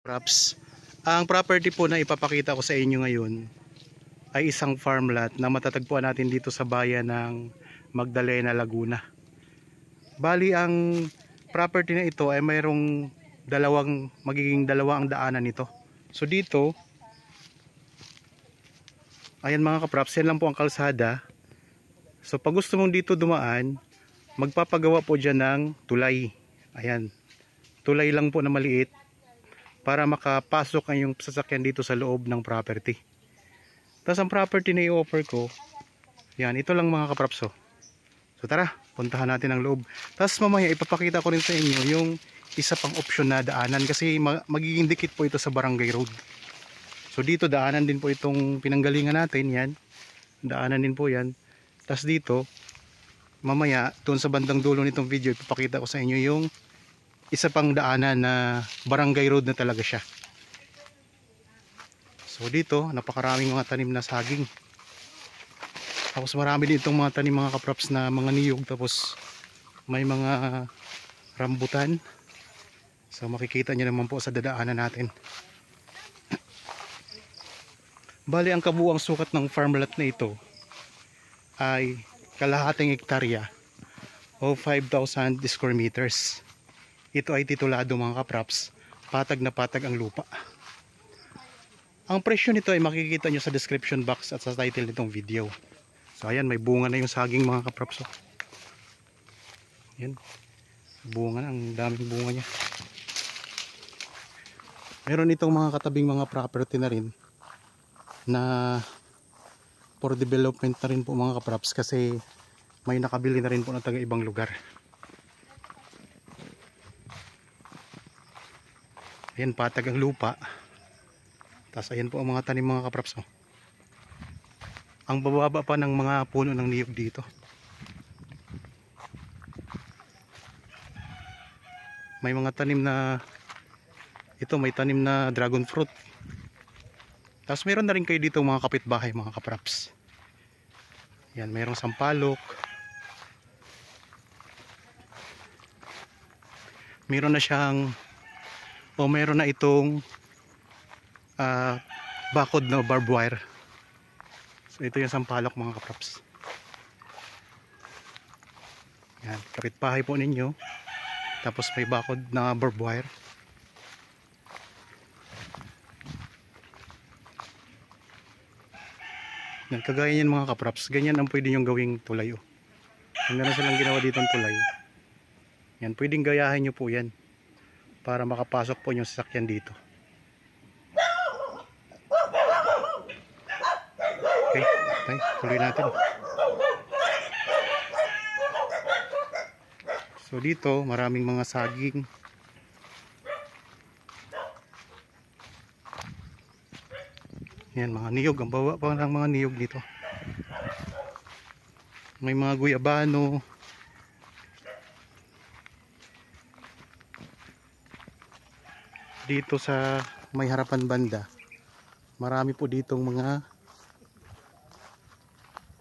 Props. Ang property po na ipapakita ko sa inyo ngayon ay isang farm lot na matatagpuan natin dito sa bayan ng Magdalena, Laguna. Bali ang property na ito ay mayroong magiging dalawang daanan nito. So dito, ayan mga kaprops, yan lang po ang kalsada. So pag gusto mong dito dumaan, magpapagawa po dyan ng tulay. Ayan, tulay lang po na maliit para makapasok ang yung sasakyan dito sa loob ng property. Tapos ang property na i-offer ko, yan, ito lang mga kaprops. So tara, puntahan natin ang loob. Tapos mamaya ipapakita ko rin sa inyo yung isa pang option na daanan kasi magiging dikit po ito sa barangay road. So dito daanan din po itong pinanggalingan natin, yan. Daanan din po yan. Tapos dito, mamaya doon sa bandang dulo nitong video ipapakita ko sa inyo yung isa pang daanan na barangay road na talaga siya. So dito napakaraming mga tanim na saging. Tapos marami din itong mga tanim mga kaprops na mga niyog. Tapos may mga rambutan. So makikita nyo naman po sa dadaanan natin. Bali ang kabuuang sukat ng farm lot na ito ay kalahating hektarya o 5,000 square meters. Ito ay titulado mga kaprops, patag na patag ang lupa. Ang presyo nito ay makikita nyo sa description box at sa title nitong video. So ayan, may bunga na yung saging mga kaprops. Ayan, bunga na, ang daming bunga nya. Meron itong mga katabing mga property na rin na for development na rin po mga kaprops kasi may nakabili na rin po na taga ibang lugar. Ayan, patag ang lupa. Tapos ayan po ang mga tanim mga kaprops. Ang bababa pa ng mga puno ng niyog dito. May mga tanim na ito, may tanim na dragon fruit. Tapos meron na rin kayo dito mga kapitbahay mga kaprops. Yan, mayroong sampalok. Meron na siyang meron na itong bakod na barbed wire. So ito yung sampalok mga kaprops. Yan, kapitbahay po ninyo. Tapos may bakod na barbed wire. Yan, kagaya niyan mga kaprops, ganyan ang pwede nyong gawing tulay. Meron silang ginawa dito ng tulay. Yan, pwedeng gayahin nyo po yan para makapasok po yung sasakyan dito. Okay, tuloy natin. So dito maraming mga saging. Yan, mga niyog, ang baba pa ng mga niyog dito. May mga guyabano. Dito sa may harapan banda, marami po ditong mga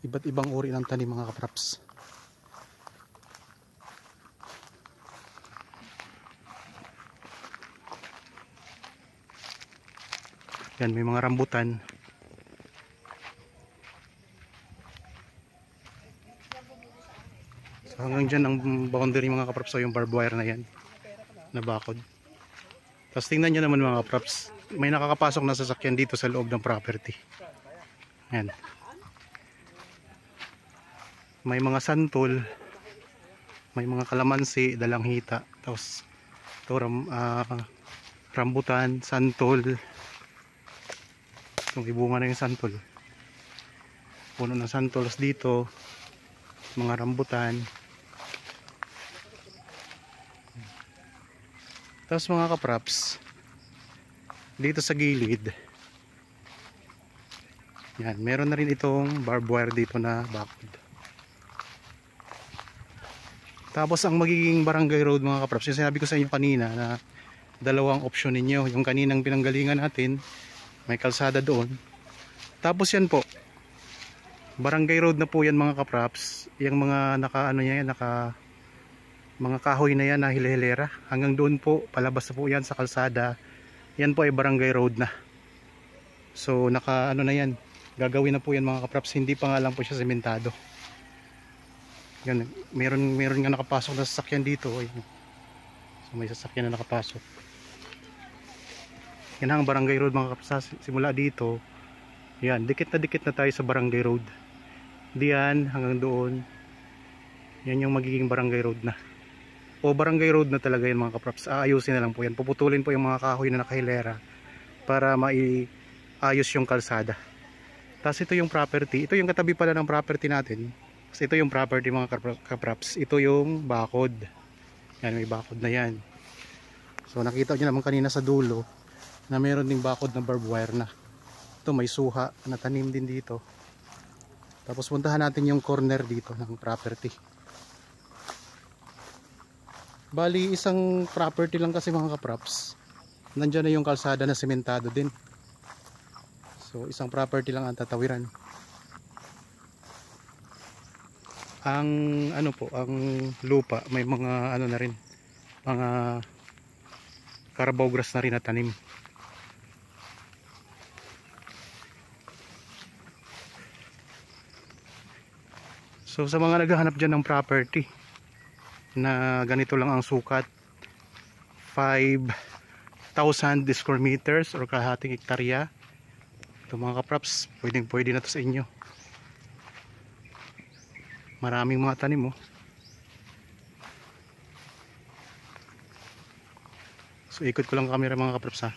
iba't ibang uri ng tanim mga kaprops. Yan, may mga rambutan. So hanggang dyan ang boundary mga kaprops, so yung barbed wire na yan na bakod. Tapos tingnan nyo naman mga kaprops, may nakakapasok na sasakyan dito sa loob ng property. Yan. May mga santol, may mga kalamansi, dalanghita, tapos ito, rambutan, santol. Itong ibunga na yung santol. Puno ng santols dito, mga rambutan. Tapos mga kaprops, dito sa gilid, yan, meron na rin itong barbed wire dito na bakod. Tapos ang magiging barangay road mga kaprops, yung sinabi ko sa inyo kanina na dalawang option ninyo. Yung kaninang pinanggalingan natin, may kalsada doon. Tapos yan po, barangay road na po yan mga kaprops. Yung mga mga kahoy na yan na hilera hanggang doon po, palabas na po yan sa kalsada Yan po ay barangay road na. So naka ano na yan, gagawin na po yan mga kapraps. Hindi pa nga lang po siya sementado. Yan, meron nga nakapasok na sasakyan dito. So may sasakyan na nakapasok. Yan ang barangay road mga kapraps. Simula dito, yan, dikit na tayo sa barangay road. Diyan hanggang doon. Yan yung magiging barangay road na. O barangay road na talaga yan mga kapraps. Aayusin na lang po yan. Puputulin po yung mga kahoy na nakahilera para maiayos yung kalsada. Tapos ito yung property. Ito yung katabi pala ng property natin. Tapos ito yung property mga kapraps. Ito yung bakod. Yan, may bakod na yan. So nakita nyo naman kanina sa dulo na meron ding bakod na barbed wire na. Ito may suha na tanim din dito. Tapos puntahan natin yung corner dito ng property. Bali isang property lang kasi mga kapraps. Nandiyan na yung kalsada na sementado din. So isang property lang ang tatawiran. Ang ano po, ang lupa may mga ano na rin, mga carabao grass na rin na tanim. So sa mga naghahanap dyan ng property na ganito lang ang sukat, 5,000 square meters or kalahating hektarya, ito mga kapraps, pwede na to sa inyo. Maraming mga tanim So ikot ko lang camera mga kapraps ha.